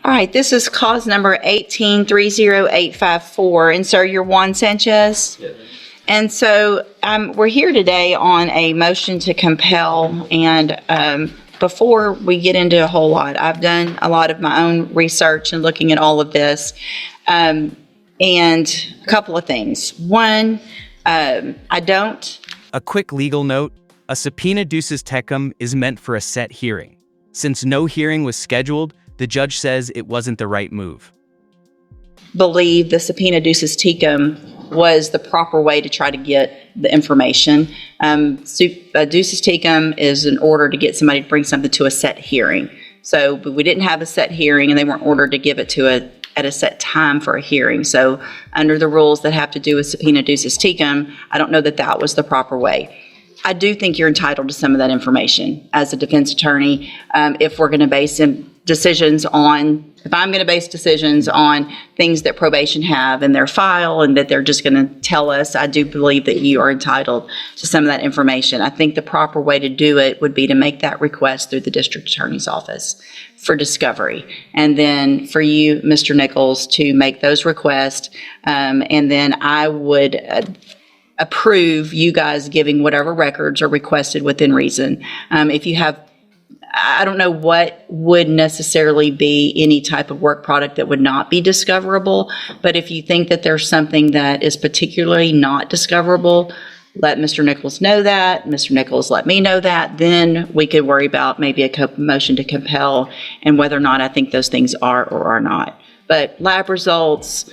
All right, this is cause number 1830854. And sir, you're Juan Sanchez? Yes. And so we're here today on a motion to compel. And before we get into a whole lot, I've done a lot of my own research and looking at all of this. And a couple of things. One, I don't. A quick legal note, a subpoena ducis tecum is meant for a set hearing. Since no hearing was scheduled, the judge says it wasn't the right move. Believe the subpoena ducis tecum was the proper way to try to get the information. Ducis tecum is an order to get somebody to bring something to a set hearing. So but we didn't have a set hearing, and they weren't ordered to give it to at a set time for a hearing. So under the rules that have to do with subpoena ducis tecum, I don't know that that was the proper way. I do think you're entitled to some of that information as a defense attorney. If we're going to base decisions on, if I'm going to base decisions on things that probation have in their file and that they're just going to tell us, I do believe that you are entitled to some of that information. I think the proper way to do it would be to make that request through the district attorney's office for discovery. And then for you, Mr. Nichols, to make those requests. And then I would approve you guys giving whatever records are requested within reason. If you have, I don't know what would necessarily be any type of work product that would not be discoverable, but if you think that there's something that is particularly not discoverable, let Mr. Nichols know that, Mr. Nichols let me know that, then we could worry about maybe a motion to compel and whether or not I think those things are or are not. But lab results,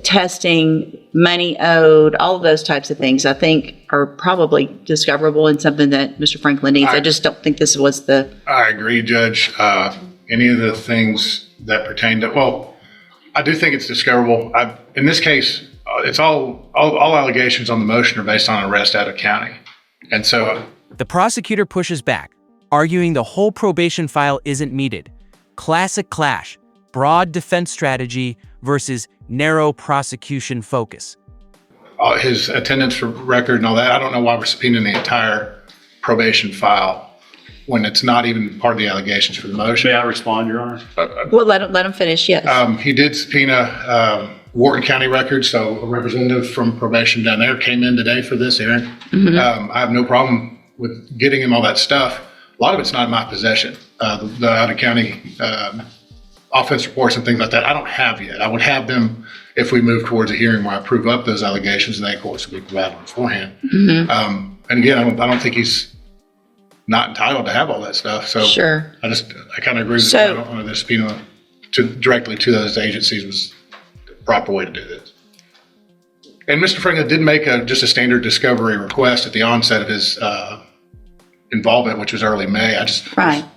testing, money owed, all of those types of things, I think are probably discoverable and something that Mr. Franklin needs. I just don't think this was the... I agree, Judge. Any of the things that pertain to, well, I do think it's discoverable. In this case, it's all allegations on the motion are based on arrest out of county. And so... The prosecutor pushes back, arguing the whole probation file isn't needed. Classic clash, broad defense strategy versus narrow prosecution focus. His attendance record and all that, I don't know why we're subpoenaing the entire probation file when it's not even part of the allegations for the motion. May I respond, Your Honor? Well, let him finish, yes. He did subpoena Wharton County records, so a representative from probation down there came in today for this hearing. Mm-hmm. I have no problem with getting him all that stuff. A lot of it's not in my possession. The out-of-county offense reports and things like that, I don't have yet. I would have them if we move towards a hearing where I prove up those allegations, and they, of course, will be provided beforehand. Mm-hmm. And again, I don't think he's not entitled to have all that stuff. So sure. I kind of agree with you. I don't want to subpoena directly to those agencies was the proper way to do this. And Mr. Franklin did make just a standard discovery request at the onset of his involvement, which was early May. I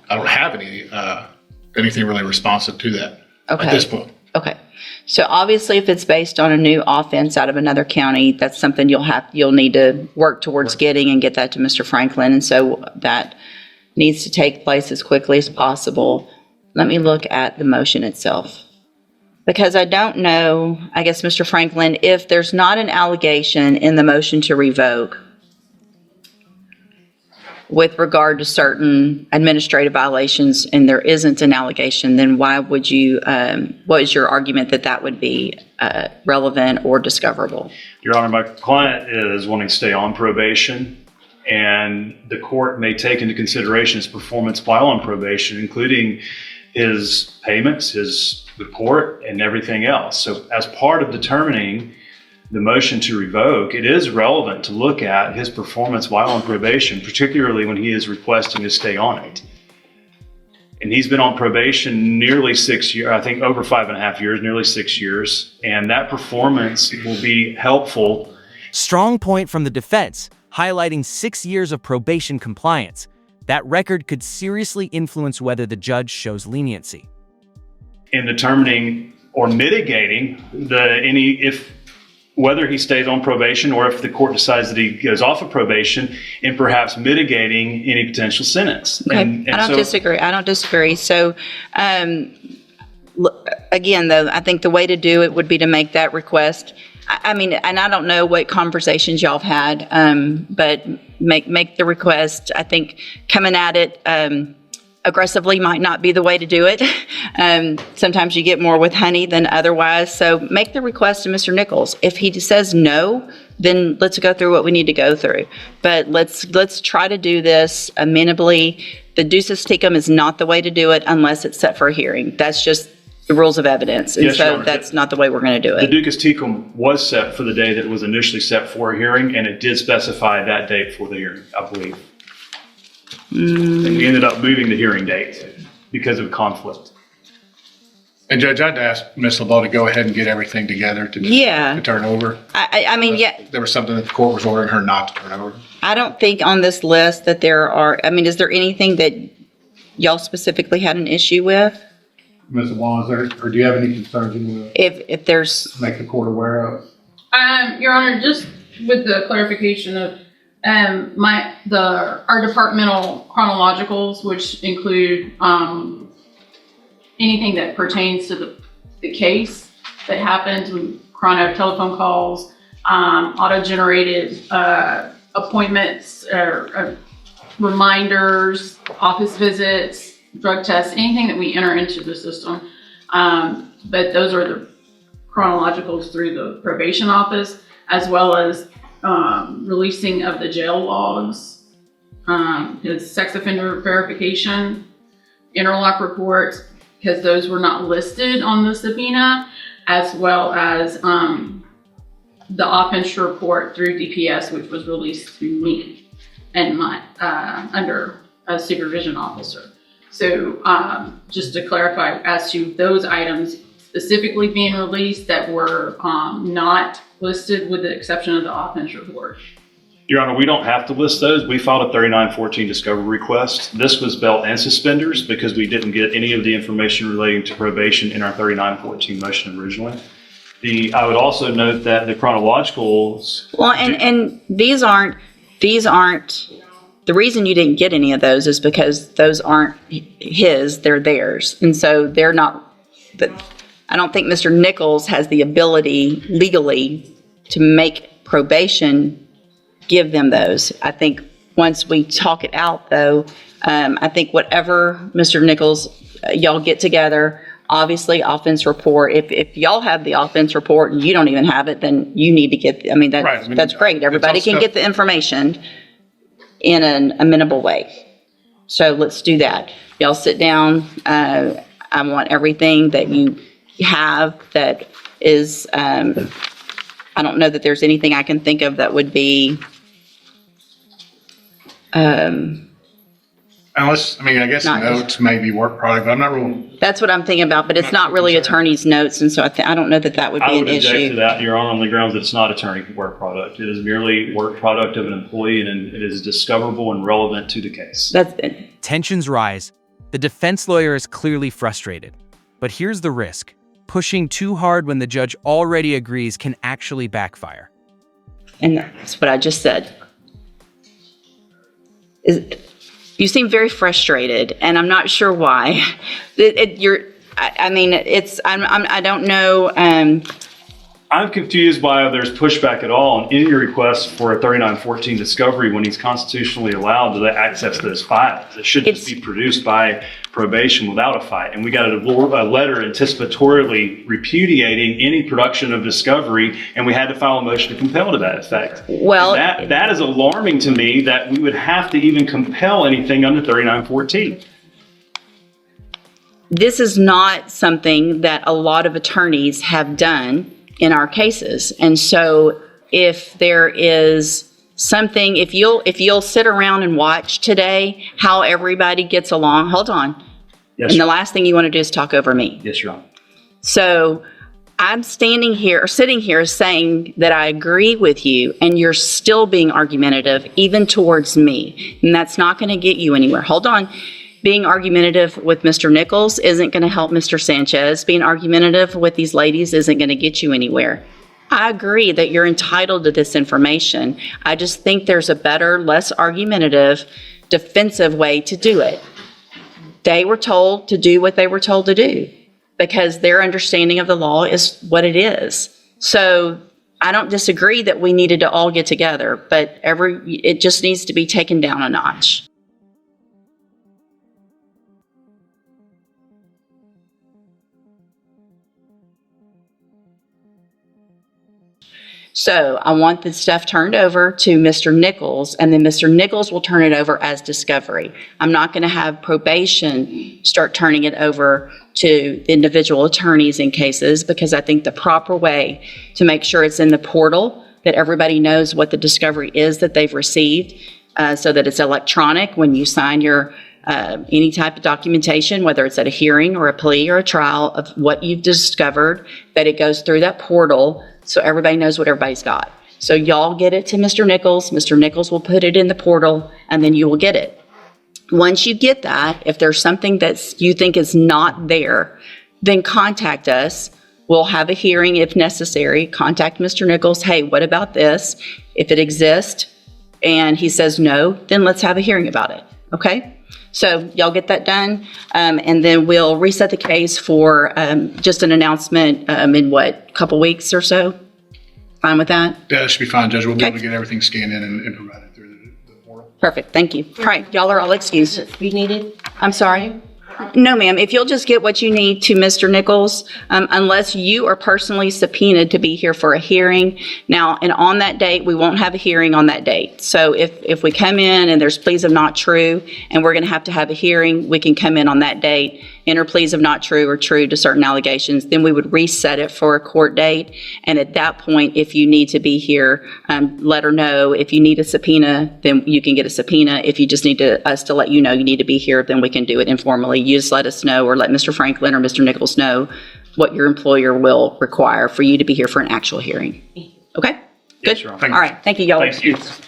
don't have anything really responsive to that at this point. Okay. So obviously if it's based on a new offense out of another county, that's something you'll need to work towards getting and get that to Mr. Franklin. And so that needs to take place as quickly as possible. Let me look at the motion itself. Because I don't know, I guess, Mr. Franklin, if there's not an allegation in the motion to revoke with regard to certain administrative violations, and there isn't an allegation, then why would you, what is your argument that would be relevant or discoverable? Your Honor, my client is wanting to stay on probation, and the court may take into consideration his performance while on probation, including his payments, his report, and everything else. So as part of determining the motion to revoke, it is relevant to look at his performance while on probation, particularly when he is requesting to stay on it. And he's been on probation nearly 6 years, I think over 5.5 years, nearly 6 years. And that performance will be helpful. Strong point from the defense, highlighting 6 years of probation compliance. That record could seriously influence whether the judge shows leniency. In determining or mitigating whether he stays on probation or if the court decides that he goes off of probation, and perhaps mitigating any potential sentence. Okay. And I don't disagree. So again, though, I think the way to do it would be to make that request. I mean, and I don't know what conversations y'all have had, but make the request. I think coming at it aggressively might not be the way to do it. Sometimes you get more with honey than otherwise. So make the request to Mr. Nichols. If he says no, then let's go through what we need to go through. But let's try to do this amenably. The ducis tecum is not the way to do it unless it's set for a hearing. That's just the rules of evidence. And Yes, Your so Honor. that's not the way we're going to do The it. ducis tecum was set for the day that it was initially set for a hearing, and it did specify that date for the hearing, I believe. And we ended up moving the hearing date because of conflict. And Judge, I'd ask Ms. LeBeau to go ahead and get everything together Yeah. to turn over. I mean, yeah, There was something that the court was ordering her not to turn over. I don't think on this list that there are, I mean, is there anything that y'all specifically had an issue with? Ms. LeBeau, is there, or do you have any concerns you want If there's, to make the court aware of? Your Honor, just with the clarification of our departmental chronologicals, which include anything that pertains to the case that happened, chrono telephone calls, auto-generated appointments, reminders, office visits, drug tests, anything that we enter into the system. But those are the chronologicals through the probation office, as well as releasing of the jail logs, his sex offender verification, interlock reports, because those were not listed on the subpoena, as well as the offense report through DPS, which was released to me and my under a supervision officer. So just to clarify, as to those items specifically being released that were not listed with the exception of the offense report. Your Honor, we don't have to list those. We filed a 3914 discovery request. This was belt and suspenders because we didn't get any of the information relating to probation in our 3914 motion originally. I would also note that the chronologicals. well, and these aren't, the reason you didn't get any of those is because those aren't his, they're theirs. And so they're not, I don't think Mr. Nichols has the ability legally to make probation give them those. I think once we talk it out, though, I think whatever Mr. Nichols, y'all get together, obviously offense report. If y'all have the offense report and you don't even have it, then you need to get, I mean, Right. I mean, that's great. Everybody it's all can stuff- get the information in an amenable way. So let's do that. Y'all sit down. I want everything that you have that is, I don't know that there's anything I can think of that would be, Unless, I mean, I guess Not- notes may be work product, but I'm not real. that's what I'm thinking about, but it's not really attorney's notes, and so I don't know that that would I be would an object to issue. that, Your Honor, on the grounds that it's not attorney work product. It is merely work product of an employee, and it is discoverable and relevant to the case. That's, Tensions rise. The defense lawyer is clearly frustrated. But here's the risk. Pushing too hard when the judge already agrees can actually backfire. and that's what I just said. You seem very frustrated, and I'm not sure why. I don't know. I'm confused why there's pushback at all on any request for a 3914 discovery when he's constitutionally allowed to access those files. It should just be produced by probation without a fight. And we got a letter anticipatorily repudiating any production of discovery, and we had to file a motion to compel to that effect. Well, And that is alarming to me that we would have to even compel anything under 3914. this is not something that a lot of attorneys have done in our cases. And so if there is something, if you'll sit around and watch today how everybody gets along, hold on. Yes, And the Your- last thing you want to do is talk over me. yes, Your Honor. So I'm sitting here saying that I agree with you, and you're still being argumentative, even towards me. And that's not going to get you anywhere. Hold on. Being argumentative with Mr. Nichols isn't going to help Mr. Sanchez. Being argumentative with these ladies isn't going to get you anywhere. I agree that you're entitled to this information. I just think there's a better, less argumentative, defensive way to do it. They were told to do what they were told to do because their understanding of the law is what it is. So I don't disagree that we needed to all get together, but it just needs to be taken down a notch. So I want the stuff turned over to Mr. Nichols, and then Mr. Nichols will turn it over as discovery. I'm not going to have probation start turning it over to individual attorneys in cases, because I think the proper way to make sure it's in the portal, that everybody knows what the discovery is that they've received, so that it's electronic when you sign your any type of documentation, whether it's at a hearing or a plea or a trial, of what you've discovered, that it goes through that portal so everybody knows what everybody's got. So y'all get it to Mr. Nichols. Mr. Nichols will put it in the portal, and then you will get it. Once you get that, if there's something that you think is not there, then contact us. We'll have a hearing if necessary. Contact Mr. Nichols. Hey, what about this? If it exists and he says no, then let's have a hearing about it. Okay? So y'all get that done, and then we'll reset the case for just an announcement in a couple weeks or so. Fine with that? That should be fine, Judge. We'll be able Okay. to get everything scanned in and provided through the portal. Perfect. Thank you. All right, y'all are all excused. You needed? I'm sorry. No, ma'am. If you'll just get what you need to Mr. Nichols, unless you are personally subpoenaed to be here for a hearing. Now, and on that date, we won't have a hearing on that date. So if we come in and there's pleas of not true, and we're going to have a hearing, we can come in on that date, enter pleas of not true or true to certain allegations. Then we would reset it for a court date. And at that point, if you need to be here, let her know. If you need a subpoena, then you can get a subpoena. If you just need us to let you know you need to be here, then we can do it informally. You just let us know, or let Mr. Franklin or Mr. Nichols know what your employer will require for you to be here for an actual hearing. Okay? Good? Yes, Your Honor. Thank you. All right. Thank you, y'all. Thank you. Excused.